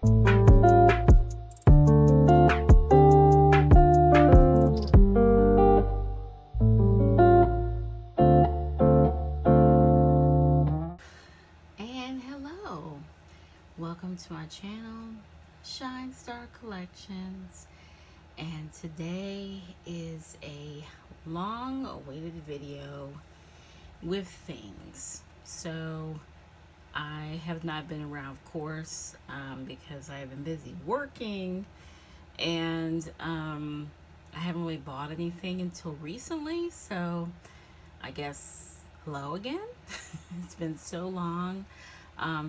Welcome to my channel, Shine Star Collections, and today is a long awaited video with things. So I have not been around, of course, because I've been busy working, and I haven't really bought anything until recently. So I guess hello again. It's been so long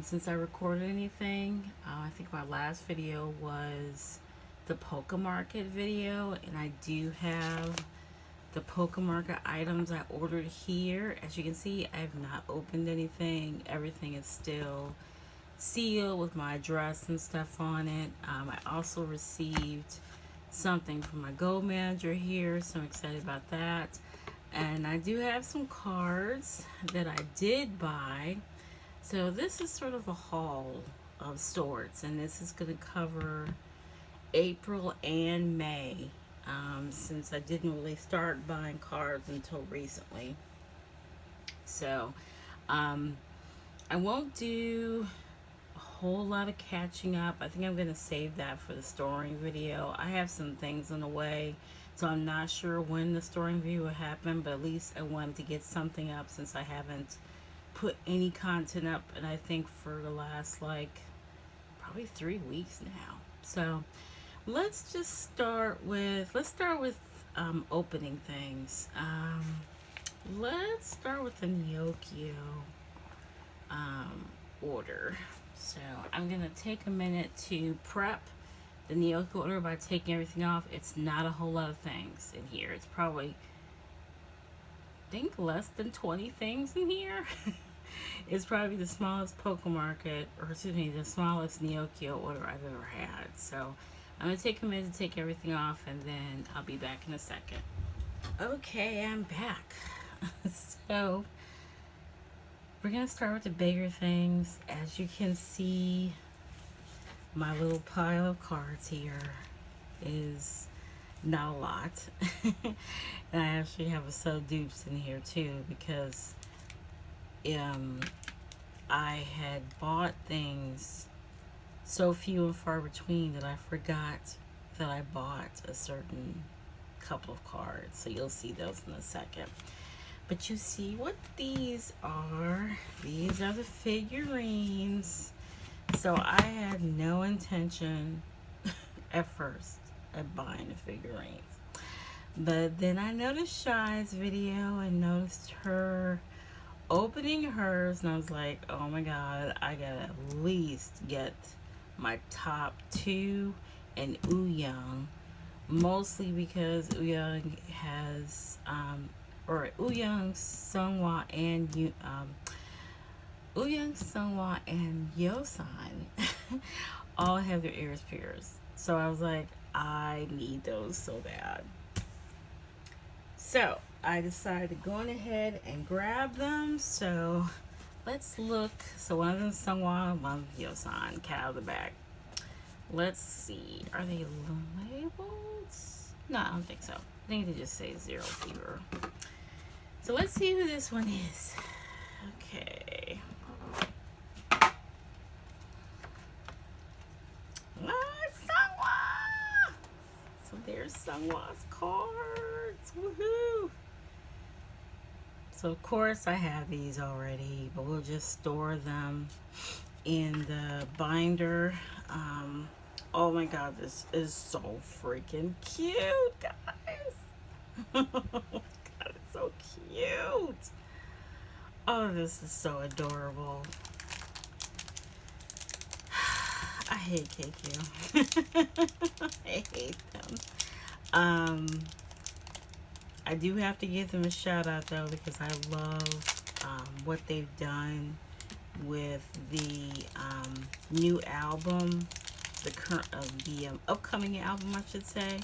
since I recorded anything. I think my last video was the Polka Market video, and I do have the Polka Market items I ordered here. As you can see, I have not opened anything. Everything is still sealed with my address and stuff on it. I also received something from my Gold Manager here, so I'm excited about that. And I do have some cards that I did buy. So this is sort of a haul of sorts, and this is going to cover April and May, since I didn't really start buying cards until recently. So I won't do a whole lot of catching up. I think I'm going to save that for the storing video. I have some things on the way, so I'm not sure when the storing video will happen, but at least I wanted to get something up since I haven't put any content up, and I think for the last like probably 3 weeks now. So let's just start with opening things. Let's start with the Nyokio order. So I'm gonna take a minute to prep the Nyokio order by taking everything off. It's not a whole lot of things in here. It's probably, I think, less than 20 things in here. It's probably the smallest Polka Market, or excuse me, the smallest Nyokio order I've ever had. So I'm going to take a minute to take everything off, and then I'll be back in a second. Okay, I'm back. So we're going to start with the bigger things. As you can see, my little pile of cards here is not a lot. And I actually have a set of dupes in here too, because I had bought things so few and far between that I forgot that I bought a certain couple of cards. So you'll see those in a second. But you see what these are. These are the figurines. So I had no intention at first of buying the figurines. But then I noticed Shy's video and noticed her opening hers, and I was like, oh my god, I gotta at least get my top two and Ooyoung, mostly because Ooyoung has or Ooyoung, Seonghwa, and Ooyoung, Seonghwa, and Yechan all have their ears pierced. So I was like, I need those so bad. So I decided to go on ahead and grab them. So let's look. So one of them is Seonghwa, one of them is Yechan. Cat out of the bag. Let's see. Are they labeled? No, I don't think so. I think they just say Zero Fever. So let's see who this one is. Okay. Seonghwa! So there's Seonghwa's cards. Woohoo! So of course I have these already, but we'll just store them in the binder. Oh my god, this is so freaking cute, guys. God, it's so cute. Oh, this is so adorable. I hate KQ. I hate them. I do have to give them a shout out though, because I love what they've done with the new album, the upcoming album, I should say.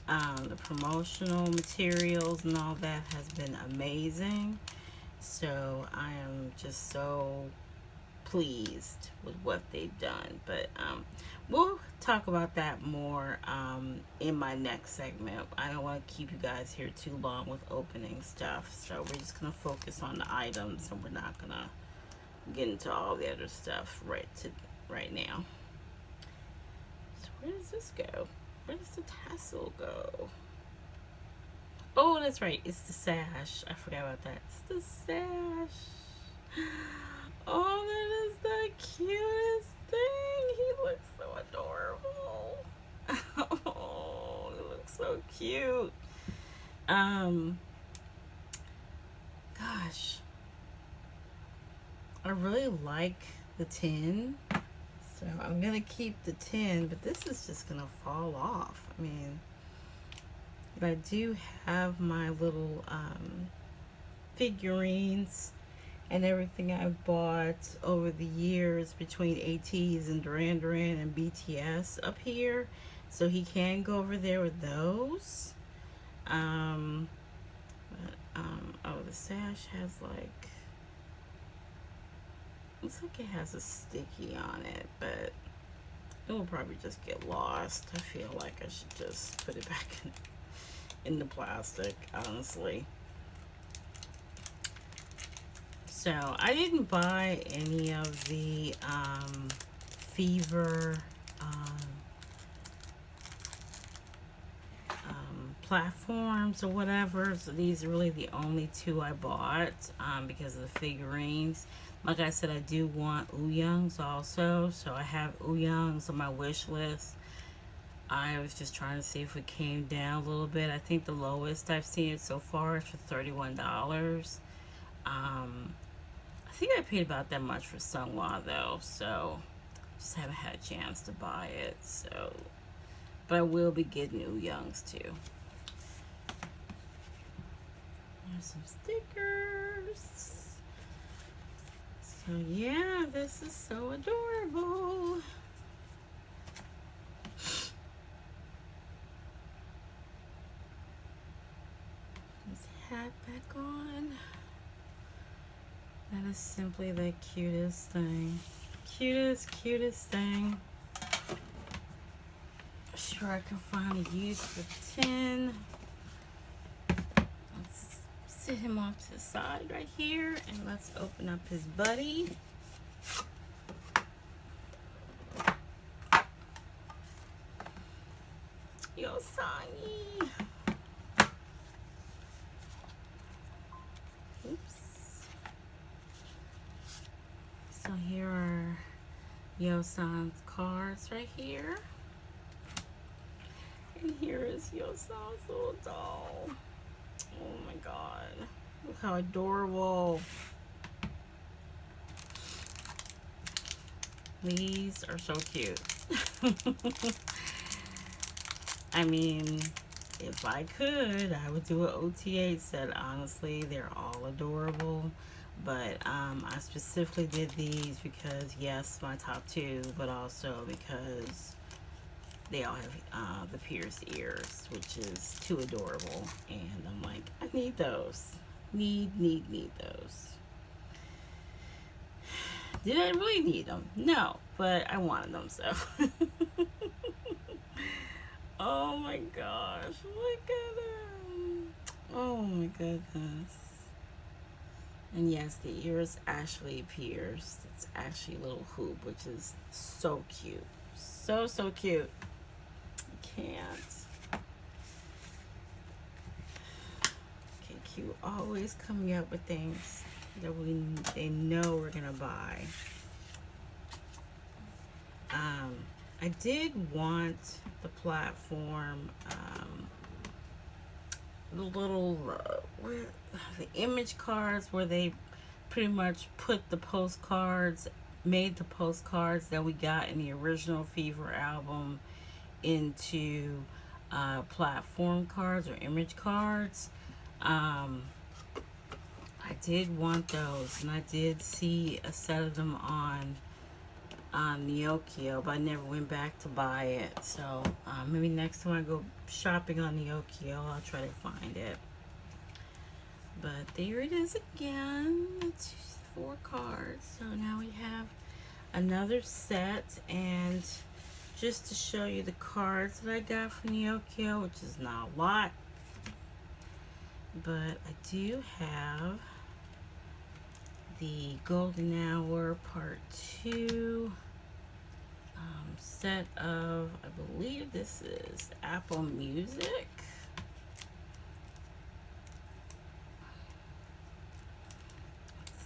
The promotional materials and all that has been amazing. So I am just so pleased with what they've done. But we'll talk about that more in my next segment. I don't want to keep you guys here too long with opening stuff, so we're just gonna focus on the items, and we're not gonna get into all the other stuff right now. So where does this go? Where does the tassel go? Oh, that's right. It's the sash. I forgot about that. It's the sash. Oh, that is the cutest thing. He looks so adorable. Oh, he looks so cute. Gosh. I really like the tin. So I'm going to keep the tin, but this is just going to fall off. I mean, but I do have my little figurines and everything I've bought over the years between ATEEZ and Duran Duran and BTS up here. So he can go over there with those. Oh, the sash has like, looks like it has a sticky on it, but it will probably just get lost. I feel like I should just put it back in the plastic, honestly. So I didn't buy any of the Fever platforms or whatever. So these are really the only two I bought because of the figurines. Like I said, I do want Ouyungs also, so I have Ouyungs on my wish list. I was just trying to see if it came down a little bit. I think the lowest I've seen it so far is for $31. I think I paid about that much for Sunghwa though, so just haven't had a chance to buy it. So, but I will be getting Ouyungs too. There's some stickers. So yeah, this is so adorable. His hat back on. That is simply the cutest thing. Cutest thing. I'm sure I can find a use for the tin. Let's sit him off to the side right here, and let's open up his buddy. Yosangi. Oops. So here are Yosan's cards right here. And here is Yosan's little doll. Oh my god. Look how adorable. These are so cute. I mean, if I could, I would do an OTA set. Honestly, they're all adorable. But I specifically did these because, yes, my top two, but also because they all have the pierced ears, which is too adorable. And I'm like, I need those. Need those. Did I really need them? No, but I wanted them, so. Oh my gosh, look at him. Oh my goodness. And yes, the ears actually pierced. It's actually a little hoop, which is so cute. So cute. I can't. Okay, Q always coming up with things that they know we're gonna buy. I did want the platform, the little the image cards where they pretty much put the postcards, made the postcards that we got in the original Fever album into platform cards or image cards. I did want those, and I did see a set of them on Neokio, but I never went back to buy it. So maybe next time I go shopping on Neokio, I'll try to find it. But there it is again. 4 cards. So now we have another set, and just to show you the cards that I got from Yechan, which is not a lot, but I do have the Golden Hour Part 2 set of, I believe this is Apple Music.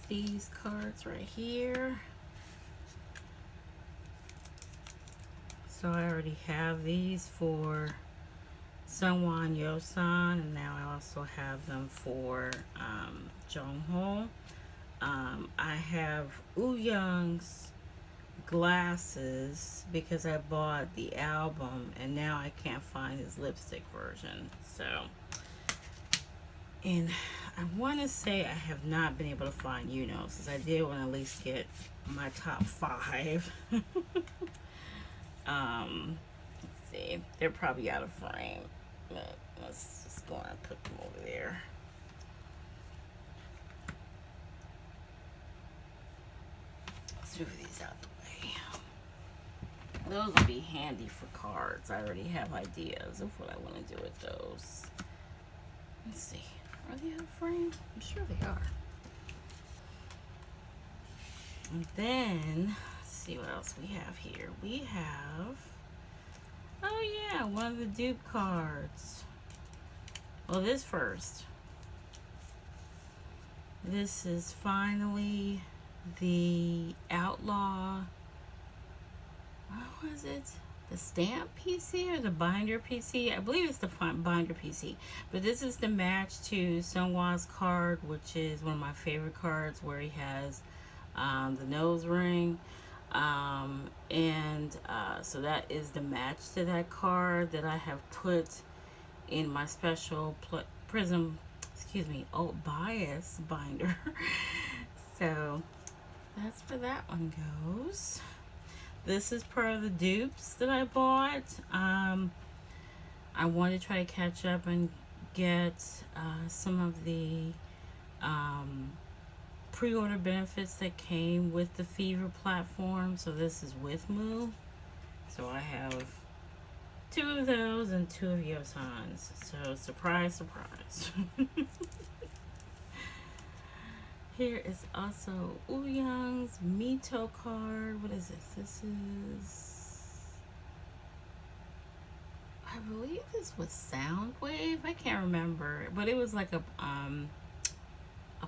These cards right here. So I already have these for Sungwon Yechan, and now I also have them for Jongho. I have Wooyoung's glasses because I bought the album and now I can't find his lipstick version. So, and I want to say I have not been able to find since I did want to at least get my top 5. Let's see, they're probably out of frame, but let's just go and put them over there. Let's move these out the way. Those will be handy for cards. I already have ideas of what I want to do with those. Let's see, are they out of frame? I'm sure they are. And then, let's see what else we have here. We have, oh yeah, one of the dupe cards. Well, this first. This is finally the Outlaw, what was it? The stamp PC or the binder PC? I believe it's the binder PC. But this is the match to Sungwon's card, which is one of my favorite cards, where he has the nose ring. So that is the match to that card that I have put in my special Prism, bias binder. So that's where that one goes. This is part of the dupes that I bought. I want to try to catch up and get some of the pre-order benefits that came with the Fever platform. So this is with Moo. So I have 2 of those and 2 of Yechan's. So surprise, surprise. Here is also Wooyoung's Mito card. What is this? This is, I believe this was Soundwave. I can't remember, but it was like a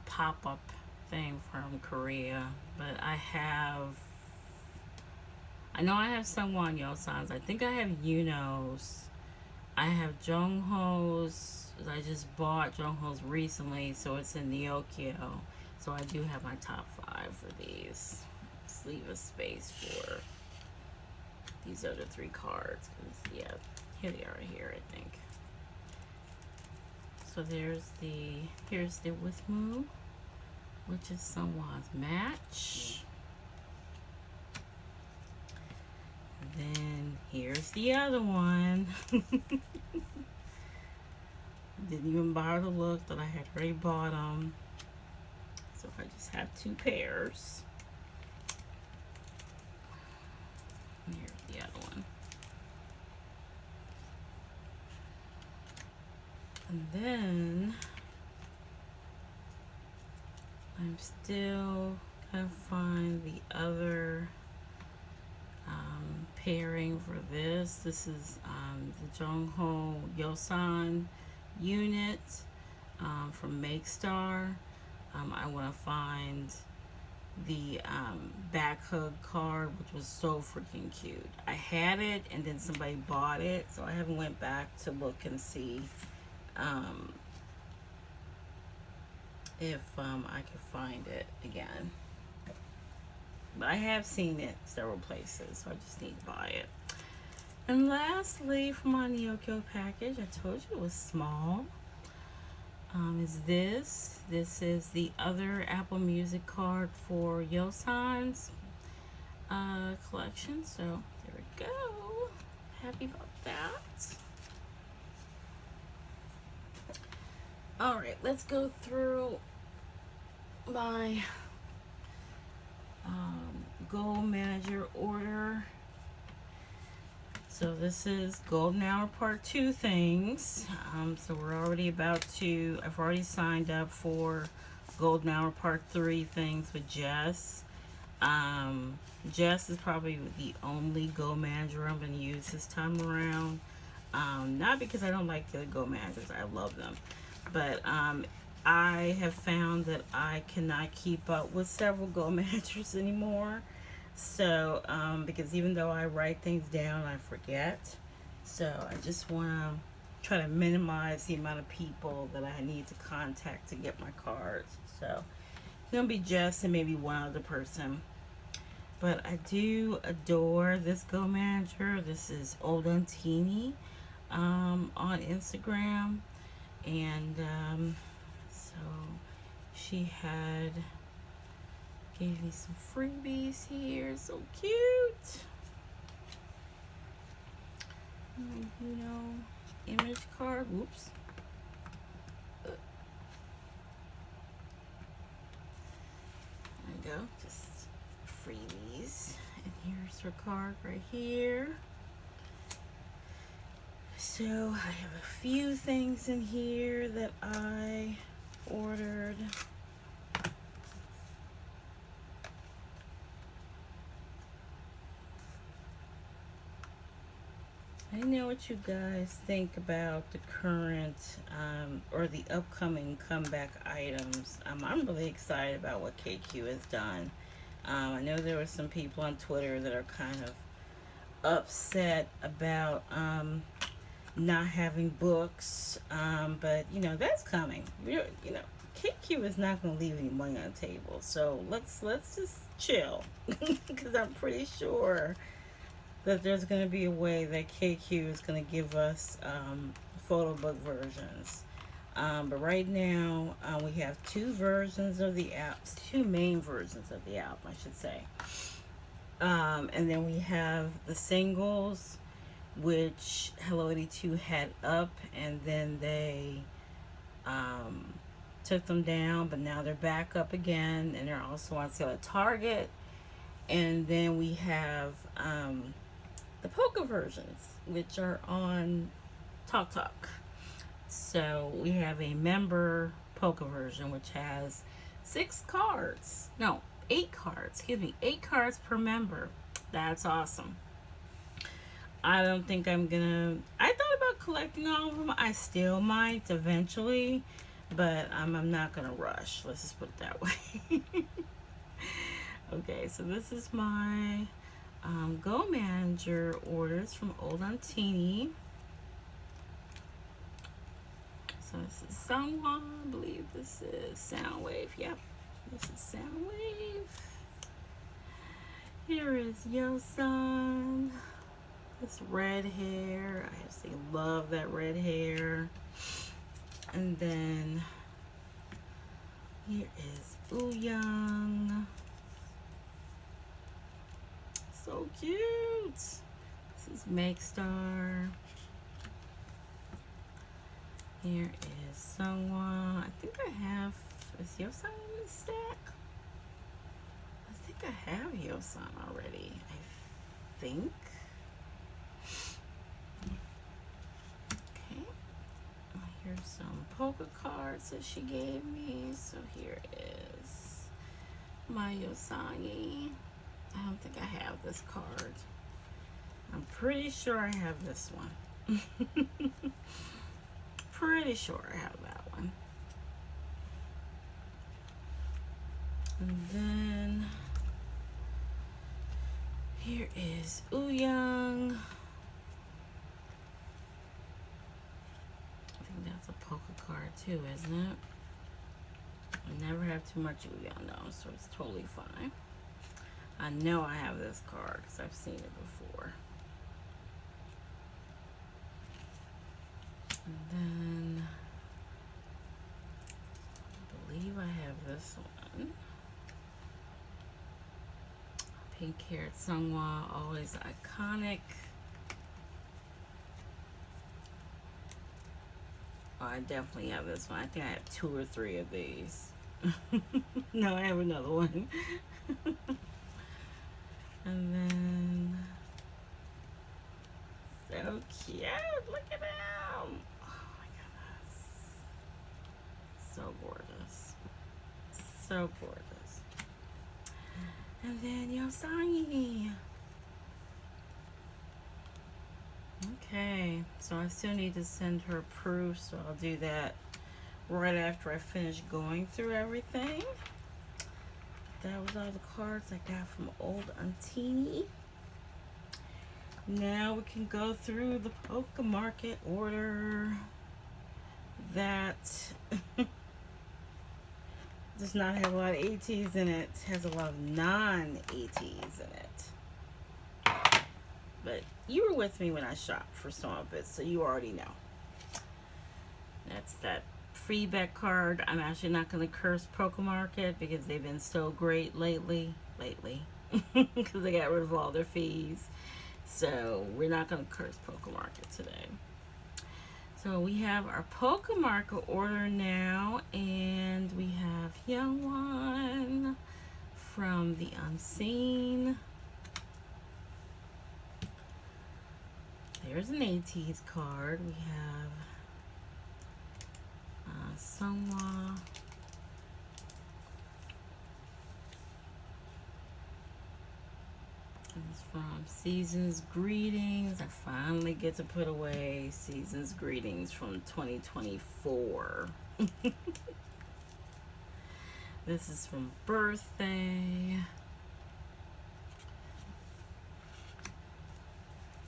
pop-up thing from Korea. But I know I have Sungwon Yechan's. I think I have Yuno's. I have Jongho's. I just bought Jongho's recently, so it's in the Yechan. So I do have my top 5 for these. Let's leave a space for these other 3 cards. Yeah, here they are right here, I think. So here's the With Moo, which is Sungwon's match. And then here's the other one. Didn't even bother to look that I had already bought them. So I just have 2 pairs. And here's the other one. And then I'm still gonna find the other pairing for this. This is the Jongho Yechan unit from Make Star. I want to find the back hug card, which was so freaking cute. I had it and then somebody bought it, so I haven't went back to look and see if I could find it again. But I have seen it several places, so I just need to buy it. And lastly, from my Yechan package, I told you it was small. Is this. This is the other Apple Music card for Yechan's collection. So there we go. Happy about that. Alright, let's go through my Goal Manager order. So this is Golden Hour Part 2 things. So we're already I've already signed up for Golden Hour Part 3 things with Jess. Jess is probably the only Go Manager I'm going to use this time around. Not because I don't like the Go Managers, I love them. But I have found that I cannot keep up with several Go Managers anymore. So, because even though I write things down, I forget. So I just want to try to minimize the amount of people that I need to contact to get my cards. So it's going to be Jess and maybe one other person. But I do adore this Go Manager. This is Old Teeny on Instagram. And so she gave me some freebies here. So cute. Image card. Whoops. There you go. Just freebies. And here's her card right here. So I have a few things in here that I ordered. I know what you guys think about the current or the upcoming comeback items. I'm really excited about what KQ has done. I know there were some people on Twitter that are kind of upset about not having books, but that's coming. KQ is not going to leave any money on the table, so let's just chill, because I'm pretty sure that there's going to be a way that KQ is going to give us photo book versions. But right now, we have two versions of the apps, two main versions of the app, I should say. And then we have the singles, which Hello 82 had up, and then they took them down, but now they're back up again, and they're also on sale at Target. And then we have the polka versions, which are on Talk. So we have a member polka version, which has 8 cards, 8 cards per member. That's awesome. I don't think I thought about collecting all of them. I still might eventually, but I'm not gonna rush. Let's just put it that way. Okay, so this is my Go Manager orders from Old Teeny. So this is Sungwon. I believe this is Soundwave. Yep, this is Soundwave. Here is Yechan. This red hair. I absolutely love that red hair. And then here is Ooyoung. So cute. This is Makestar. Here is Sungwon. I think I have, is Yechan in this stack? I think I have Yechan already. I think. Okay. Here's some polka cards that she gave me. So here is my Yechan. I don't think I have this card. I'm pretty sure I have this one. Pretty sure I have that one. And then here is Ooyoung. I think that's a polka card too, isn't it? I never have too much Ooyoung though, so it's totally fine. I know I have this card because I've seen it before. And then I believe I have this one. Pink haired Sungwon, always iconic. Oh, I definitely have this one. I think I have 2 or 3 of these. No, I have another one. And then, so cute. Look at him. Oh my goodness. So gorgeous. So gorgeous. And then Yosangi. Okay, so I still need to send her proof, so I'll do that right after I finish going through everything. That was all the cards I got from old Auntie. Now we can go through the Poke Market order that does not have a lot of ATEEZ in it. It has a lot of non-ATEEZ in it. But you were with me when I shopped for some of it, so you already know. That's that free bet card. I'm actually not going to curse Poke Market because they've been so great lately. Because they got rid of all their fees. So we're not going to curse Poke Market today. So we have our Poke Market order now, and we have Yechan from the Unseen. There's an ATEEZ card. We have Sungwa. This is from Season's Greetings. I finally get to put away Season's Greetings from 2024. This is from Birthday.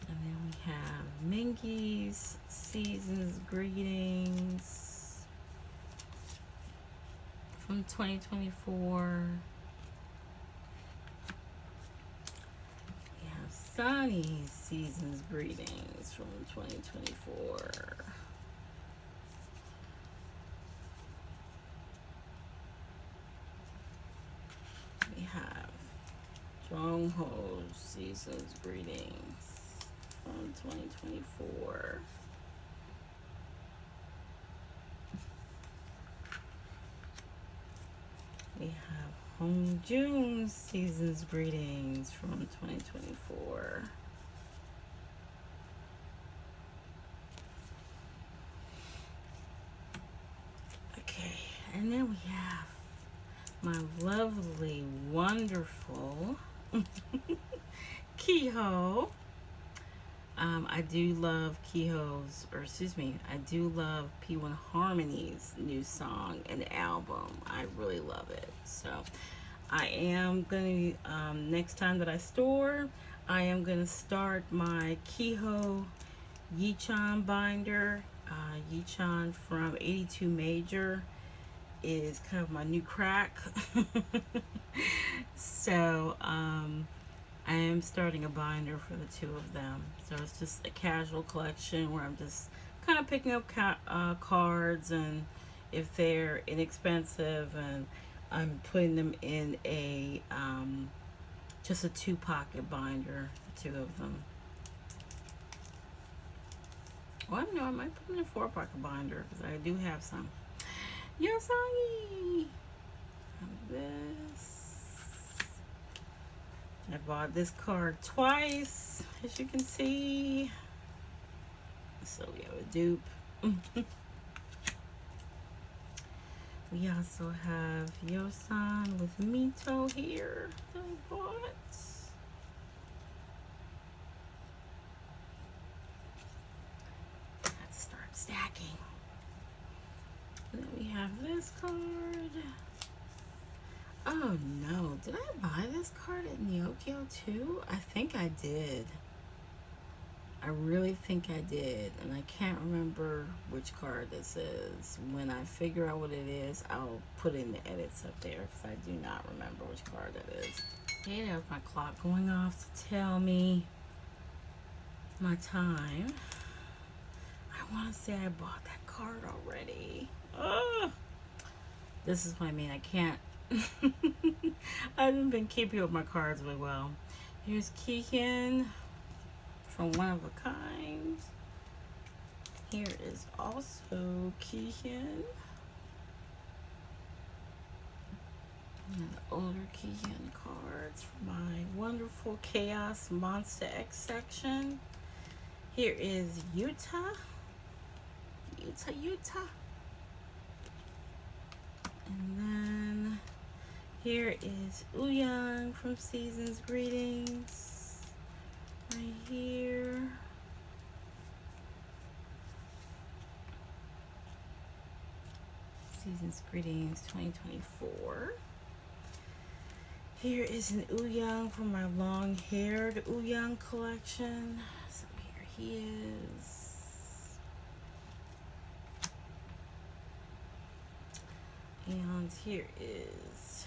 And then we have Mingy's Season's Greetings from 2024. We have Sunny's Season's Greetings from 2024. We have Jongho's Season's Greetings from 2024. We have Hongjoon's Season's Greetings from 2024. Okay, and then we have my lovely, wonderful Keho. I do love Keho's, or excuse me, I do love P1 Harmony's new song and album. I really love it. So I am going to, next time that I store, I am going to start my Keho Yechan binder. Yechan from 82 Major is kind of my new crack. So I am starting a binder for the two of them. So it's just a casual collection where I'm just kind of picking up cards, and if they're inexpensive, and I'm putting them in a just a 2-pocket binder, the two of them. Well, I don't know, I might put them in a 4-pocket binder because I do have some. Yosangi! This. I bought this card twice, as you can see. So we have a dupe. We also have Yosan with Mito here that I bought. Let's start stacking. And then we have this card. Oh no, did I buy this card at Nyokyo too? I think I did. I really think I did, and I can't remember which card this is. When I figure out what it is, I'll put in the edits up there because I do not remember which card that is. Okay, that was my clock going off to tell me my time. I want to say I bought that card already. Oh, this is what I mean. I can't. I haven't been keeping up my cards really well. Here's Keehan from One of a Kind. Here is also Keehan. And older Yechan cards for my wonderful Chaos Monster X section. Here is Utah. And then here is Yechan from Season's Greetings. Right here. Season's Greetings 2024. Here is an Yechan from my long-haired Yechan collection. So here he is. And here is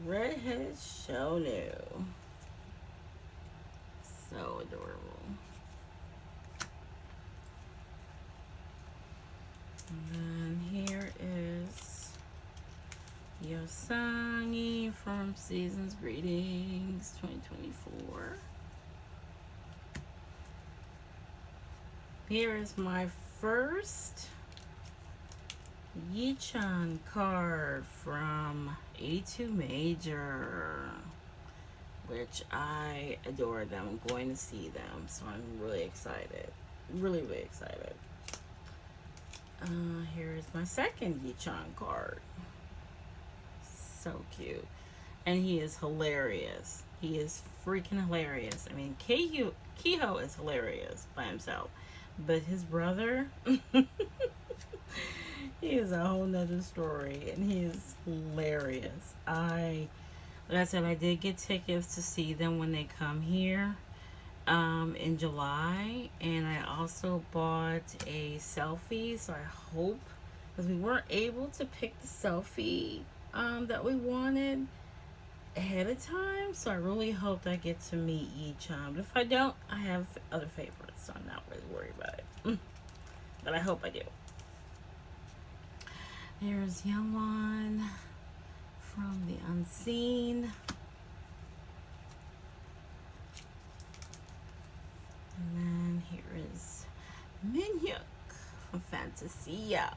Redheaded Shonu. So adorable. And then here is Yechan from Season's Greetings 2024. Here is my first Yechan card from 82 Major, which I adore them. I'm going to see them, so I'm really excited. Really excited. Here is my second Yechan card. So cute. And he is hilarious. He is freaking hilarious. I mean, Kehoe is hilarious by himself. But his brother, he is a whole nother story. And he is hilarious. Like I said, I did get tickets to see them when they come here in July. And I also bought a selfie. So I hope, because we weren't able to pick the selfie that we wanted ahead of time, so I really hope I get to meet Yechan. But if I don't, I have other favorites, so I'm not really worried about it. But I hope I do. There's Yechan from the Unseen. And then here is Minyuk from Fantasia.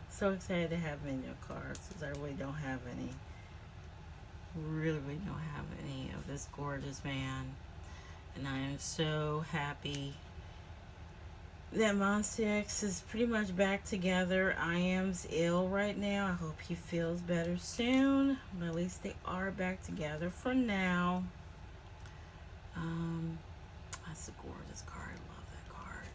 So excited to have Minyuk cards, because I really don't have any. Really don't have any of this gorgeous man. And I am so happy that Monster X is pretty much back together. I am's ill right now. I hope he feels better soon. But at least they are back together for now. That's a gorgeous card. Love that card.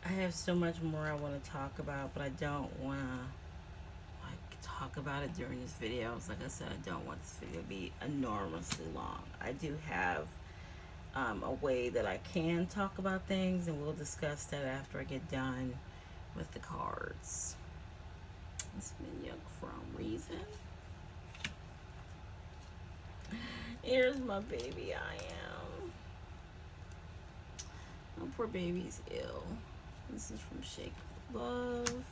I have so much more I want to talk about, but I don't want to talk about it during this video. Like I said, I don't want this video to be enormously long. I do have a way that I can talk about things, and we'll discuss that after I get done with the cards. It's Minyuk from Reason. Here's my baby I am. My poor baby's ill. This is from Shake Love.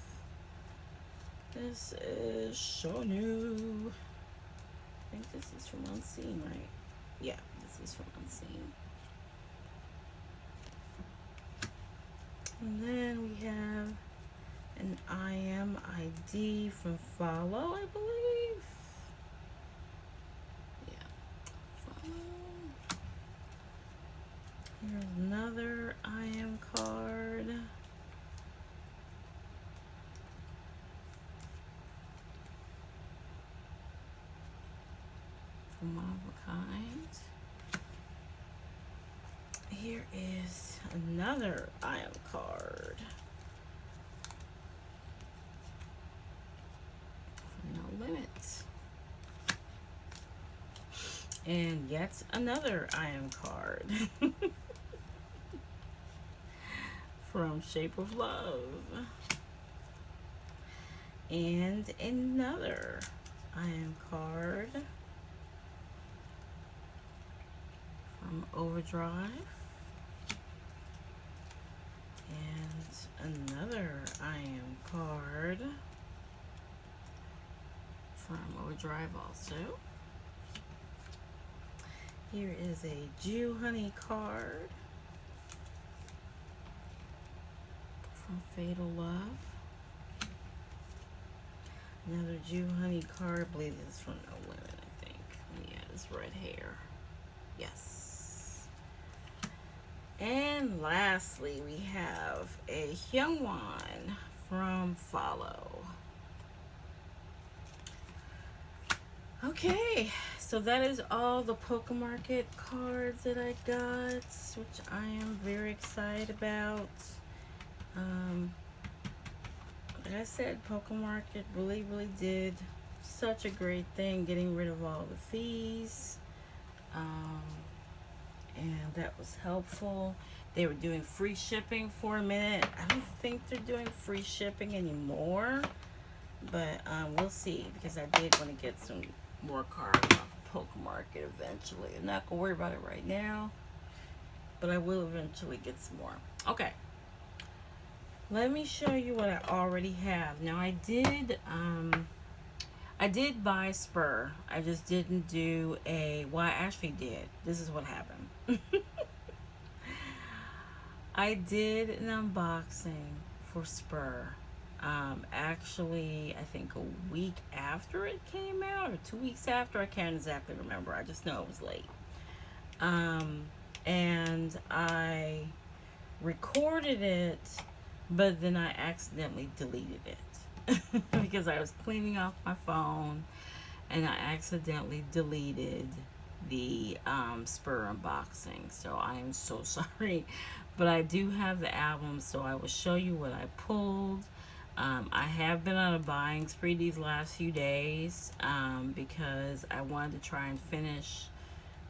This is Shonu. I think this is from Unseen, right? Yeah, this is from Unseen. And then we have an I Am ID from Follow, I believe. Yeah, Follow. Here's another I Am card. From One of a Kind. Here is another I Am card. From No Limits. And yet another I Am card. From Shape of Love. And another I Am card. From Overdrive. And another I Am card from Overdrive also. Here is a Jew Honey card from Fatal Love. Another Jew Honey card. I believe this is from No Women, I think. Yeah, it's red hair. Yes. And lastly, we have a Hyungwon from Follow. Okay, so that is all the Pokemarket cards that I got, which I am very excited about. Like I said, Pokemarket really did such a great thing getting rid of all the fees. And that was helpful. They were doing free shipping for a minute. I don't think they're doing free shipping anymore, but we'll see, because I did want to get some more cards off Pokemarket eventually. I'm not gonna worry about it right now, but I will eventually get some more. Okay, let me show you what I already have. Now I did buy Spur. I just didn't do a, well, I actually did. This is what happened. I did an unboxing for Spur. Actually, I think a week after it came out, or 2 weeks after. I can't exactly remember. I just know it was late. And I recorded it, but then I accidentally deleted it because I was cleaning off my phone and I accidentally deleted the Spur unboxing. So I am so sorry, but I do have the album, so I will show you what I pulled. I have been on a buying spree these last few days because I wanted to try and finish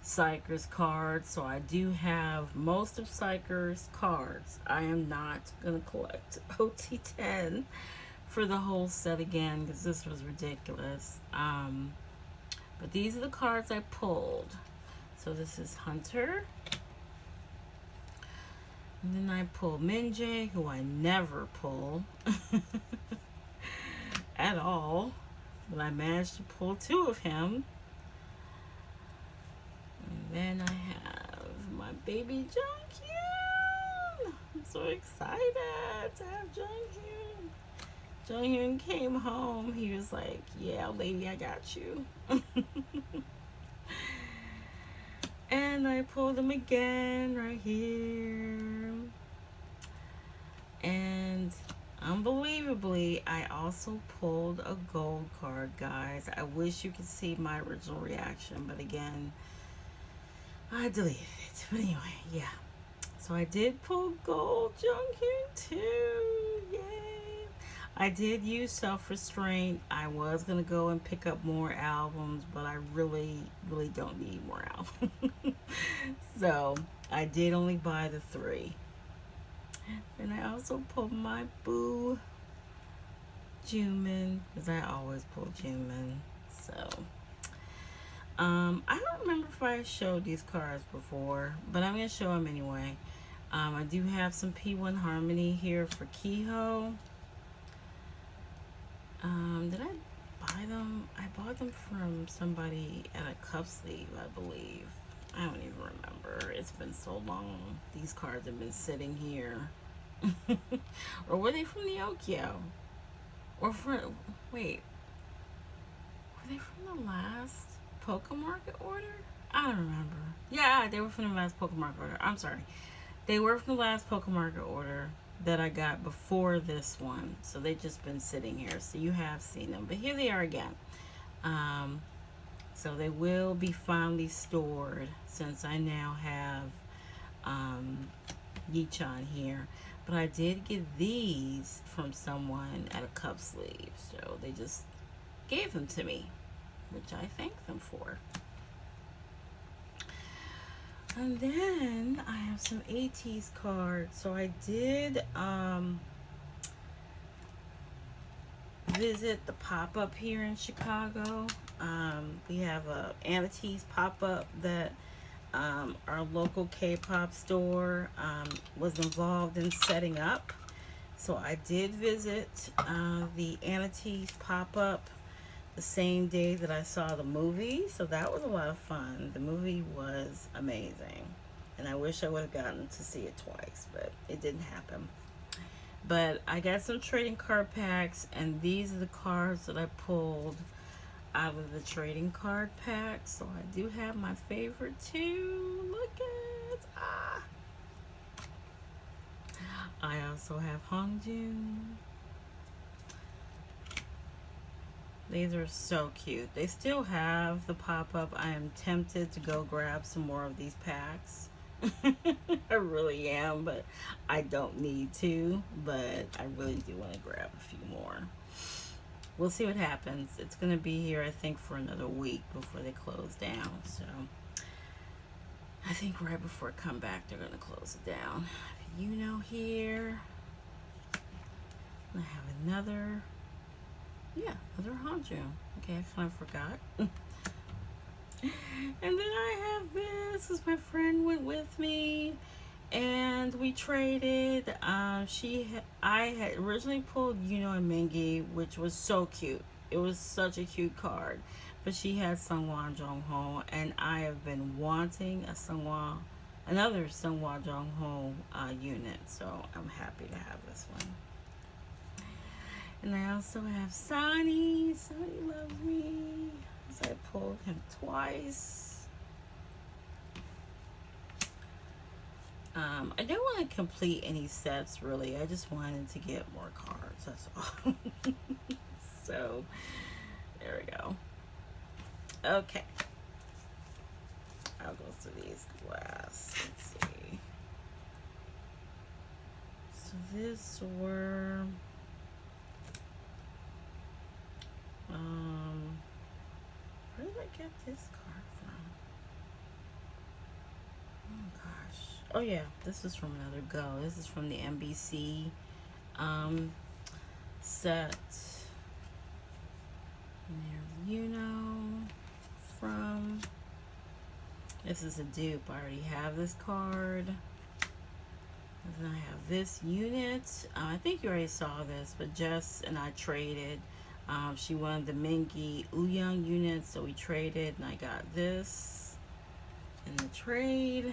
Xikers cards. So I do have most of Xikers cards. I am not going to collect OT10 for the whole set again, because this was ridiculous. But these are the cards I pulled. So this is Hunter. And then I pulled Minjae, who I never pull at all, but I managed to pull 2 of him. And then I have my baby Junghyun. I'm so excited to have Junghyun. Junghyun came home. He was like, "Yeah, lady, I got you." And I pulled him again right here. And unbelievably, I also pulled a gold card, guys. I wish you could see my original reaction, but again, I deleted it. But anyway, yeah. So I did pull gold Junghyun too. Yay. I did use self-restraint. I was going to go and pick up more albums, but I really don't need more albums. So I did only buy the 3. And I also pulled my boo Jumin, because I always pull Jumin. So I don't remember if I showed these cards before, but I'm going to show them anyway. I do have some P1 Harmony here for Kehoe. Did I buy them? I bought them from somebody at a cup sleeve, I believe. I don't even remember. It's been so long. These cards have been sitting here. Or were they from the Okyo? Or from, wait, were they from the last Pokemarket order? I don't remember. Yeah, they were from the last Pokemarket order. I'm sorry. They were from the last Pokemarket order that I got before this one. So they've just been sitting here. So you have seen them. But here they are again. So they will be finally stored, since I now have Yechan here. But I did get these from someone at a cup sleeve. So they just gave them to me, which I thank them for. And then I have some ATEEZ cards. So I did visit the pop-up here in Chicago. We have a ATEEZ pop-up that our local K-pop store was involved in setting up. So I did visit the ATEEZ pop-up the same day that I saw the movie. So that was a lot of fun. The movie was amazing. And I wish I would have gotten to see it twice, but it didn't happen. But I got some trading card packs, and these are the cards that I pulled out of the trading card pack. So I do have my favorite too. Look at I also have Hongjun. These are so cute. They still have the pop-up. I am tempted to go grab some more of these packs. I really am, but I don't need to. But I really do want to grab a few more. We'll see what happens. It's going to be here, I think, for another week before they close down. So I think right before I come back, they're going to close it down. You know, here I have another. Yeah, another Hanjo. Okay, I kind of forgot. And then I have this, because my friend went with me, and we traded. I had originally pulled Yuno and Mingi, which was so cute. It was such a cute card, but she had Seonghwa Jongho, and I have been wanting another Seonghwa Jongho unit, so I'm happy to have this one. And I also have Sonny. Sonny loves me. So I pulled him twice. I don't want to complete any sets, really. I just wanted to get more cards. That's all. So, there we go. Okay. I'll go through these last. Let's see. So, this were... where did I get this card from? Oh gosh. Oh yeah, this is from another go. This is from the MBC set. And there's from. This is a dupe. I already have this card. And then I have this unit. I think you already saw this, but Jess and I traded. She wanted the Mingi Uyang unit, so we traded, and I got this in the trade.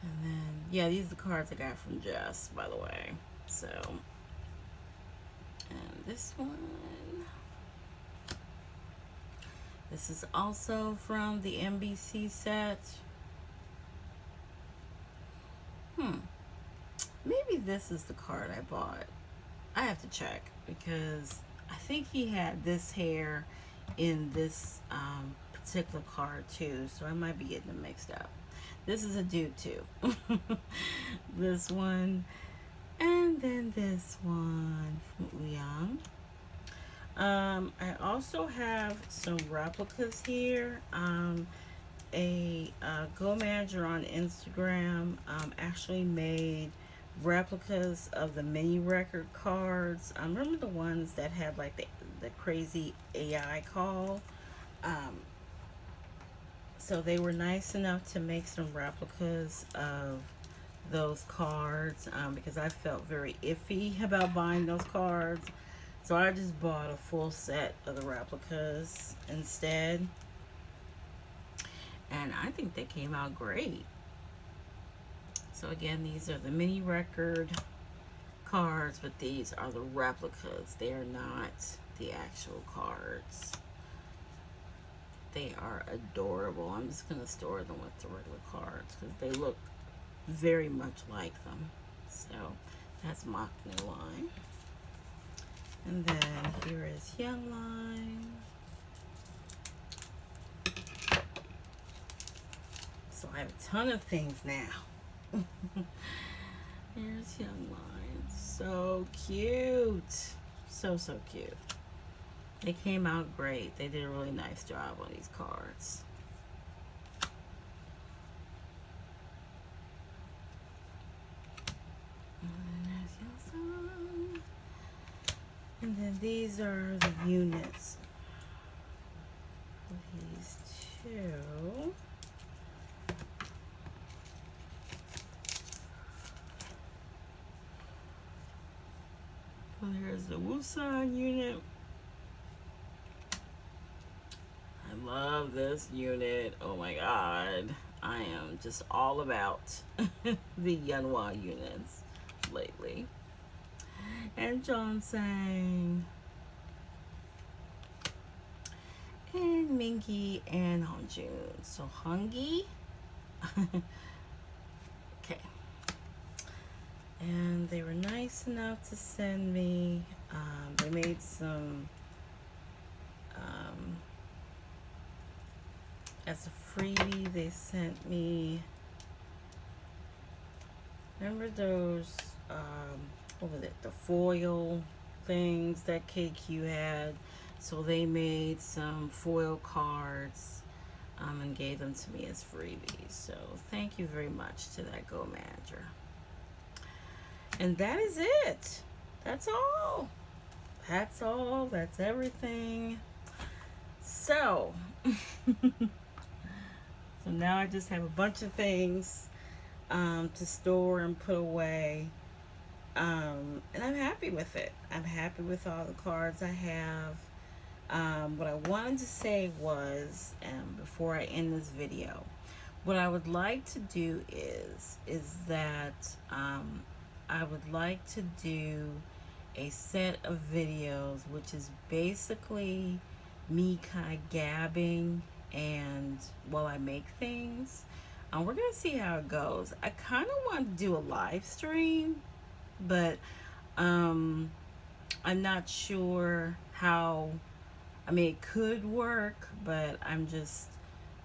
And then, yeah, these are the cards I got from Jess, by the way. So, and this one. This is also from the MBC set. Maybe this is the card I bought. I have to check, because I think he had this hair in this particular card too, so I might be getting them mixed up. This is a dude too. This one, and then this one from Uyang. I also have some replicas here. A Go Manager on Instagram actually made replicas of the mini record cards. Remember the ones that had like the crazy AI call? So they were nice enough to make some replicas of those cards, because I felt very iffy about buying those cards. So I just bought a full set of the replicas instead. And I think they came out great. So again, these are the mini record cards, but these are the replicas. They are not the actual cards. They are adorable. I'm just going to store them with the regular cards because they look very much like them. So that's Mach New Line. And then here is Young Line. So I have a ton of things now. Here's Young Line. So cute. So cute. They came out great. They did a really nice job on these cards. And then these are the units of these two. Well, here's the Wusan unit. I love this unit. Oh my god. I am just all about the Yanhua units lately. and Johnson, and Mingy and Hongjun. So Hongi, okay. And they were nice enough to send me. They made some as a freebie. They sent me. Remember those? What was it? The foil things that KQ had. So they made some foil cards and gave them to me as freebies. So thank you very much to that Go Manager. And that is it. That's all. That's all. That's everything. So, so now I just have a bunch of things to store and put away. And I'm happy with it. I'm happy with all the cards I have. What I wanted to say was, before I end this video, what I would like to do is that I would like to do a set of videos which is basically me kind of gabbing and while I make things. We're gonna see how it goes. I kind of want to do a live stream, but I'm not sure how. I mean, it could work, but I'm just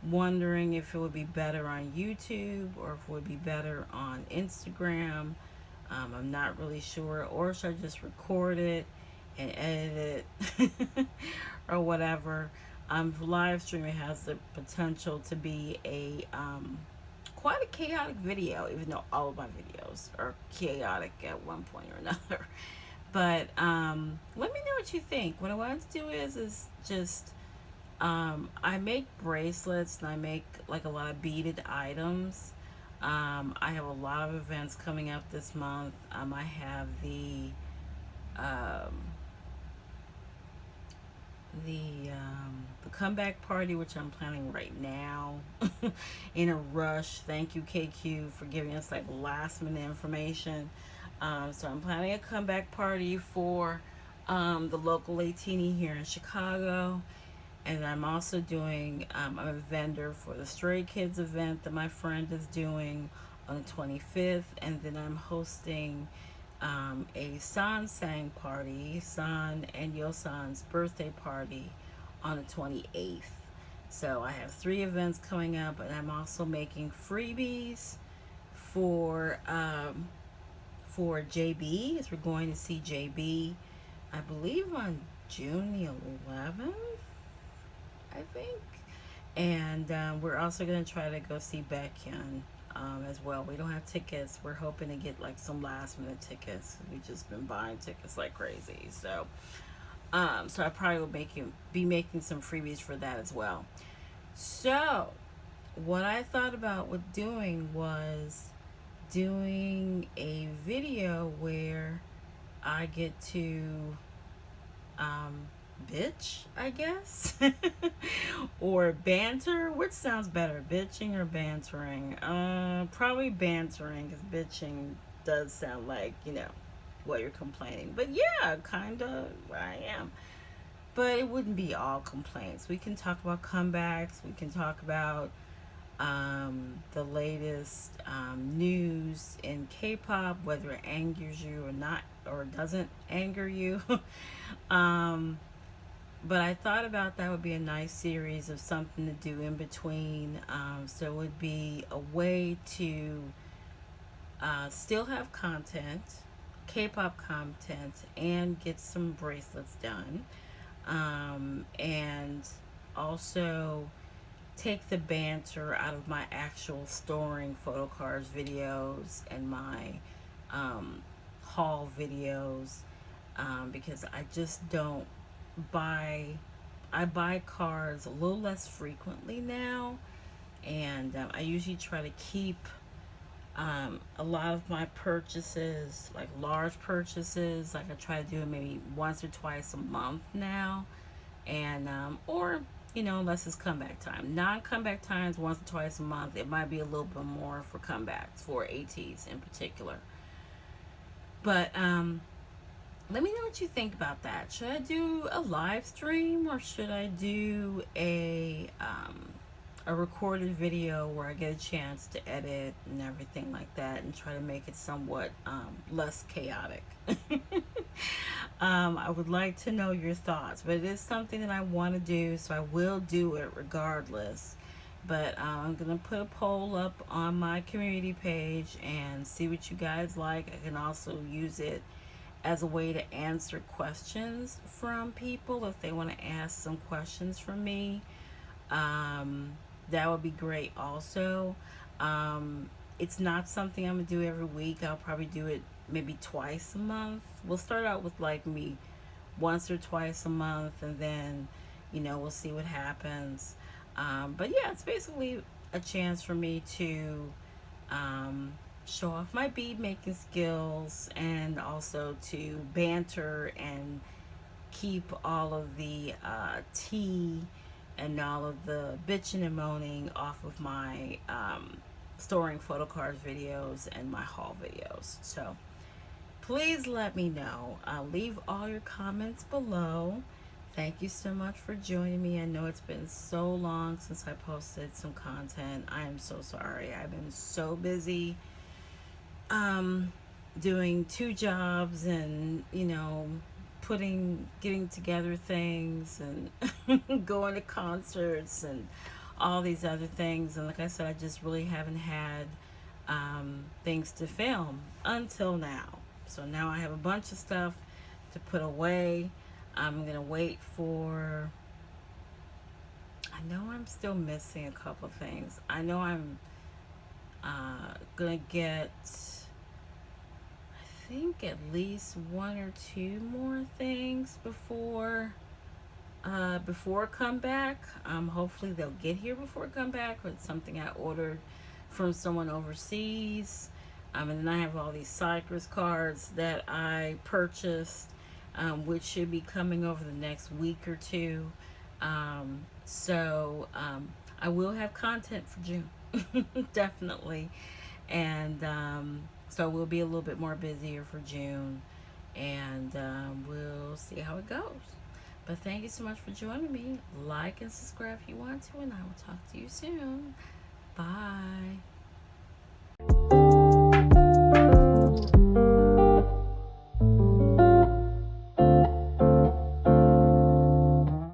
wondering if it would be better on YouTube or if it would be better on Instagram. I'm not really sure. Or should I just record it and edit it or whatever? Live streaming has the potential to be a quite a chaotic video, even though all of my videos are chaotic at one point or another. But let me know what you think. What I want to do is just I make bracelets and I make like a lot of beaded items. I have a lot of events coming up this month. I have the comeback party, which I'm planning right now in a rush. Thank you, KQ, for giving us like last minute information. So I'm planning a comeback party for the local ATEEZ here in Chicago. And I'm also doing, I'm a vendor for the Stray Kids event that my friend is doing on the 25th. And then I'm hosting a Sansang party, San and Yosan's birthday party on the 28th. So I have 3 events coming up, and I'm also making freebies for JB, as we're going to see JB, I believe on June the 11th. I think. And we're also going to try to go see Baekhyun as well. We don't have tickets. We're hoping to get like some last minute tickets. We've just been buying tickets like crazy. So so I probably will be making some freebies for that as well. So what I thought about with doing was doing a video where I get to bitch, I guess, or banter. Which sounds better, bitching or bantering? Probably bantering, because bitching does sound like, you know, what you're complaining. But yeah, kind of, I am. But it wouldn't be all complaints. We can talk about comebacks. We can talk about the latest news in K-pop, whether it angers you or not, or doesn't anger you. But I thought about that would be a nice series of something to do in between. So it would be a way to still have content, K-pop content, and get some bracelets done. And also take the banter out of my actual storing photo cards videos and my haul videos, because I just don't I buy cards a little less frequently now, and I usually try to keep a lot of my purchases, like large purchases, like I try to do maybe once or twice a month now, and or you know, unless it's comeback time. Non-comeback times, once or twice a month. It might be a little bit more for comebacks, for ATEEZ in particular. But let me know what you think about that. Should I do a live stream, or should I do a recorded video where I get a chance to edit and everything like that, and try to make it somewhat less chaotic? I would like to know your thoughts, but it is something that I want to do, so I will do it regardless. But I'm gonna put a poll up on my community page and see what you guys like. I can also use it as a way to answer questions from people if they want to ask some questions from me. That would be great also. It's not something I'm gonna do every week. I'll probably do it maybe twice a month. We'll start out with like me once or twice a month, and then we'll see what happens. But yeah, it's basically a chance for me to show off my bead making skills, and also to banter and keep all of the tea and all of the bitching and moaning off of my storing photo cards videos and my haul videos. So please let me know. Leave all your comments below. Thank you so much for joining me. I know it's been so long since I posted some content. I am so sorry. I've been so busy doing 2 jobs, and getting together things, and going to concerts and all these other things. And like I said, I just really haven't had things to film until now. So now I have a bunch of stuff to put away. I'm gonna wait for, I know I'm still missing a couple of things. I know I'm gonna get, I think, at least 1 or 2 more things before comeback. Hopefully they'll get here before comeback, or it's something I ordered from someone overseas. And then I have all these Xikers cards that I purchased, which should be coming over the next week or 2. So I will have content for June, definitely. And so we'll be a little bit more busier for June, and we'll see how it goes. But thank you so much for joining me. Like and subscribe if you want to, and I will talk to you soon. Bye.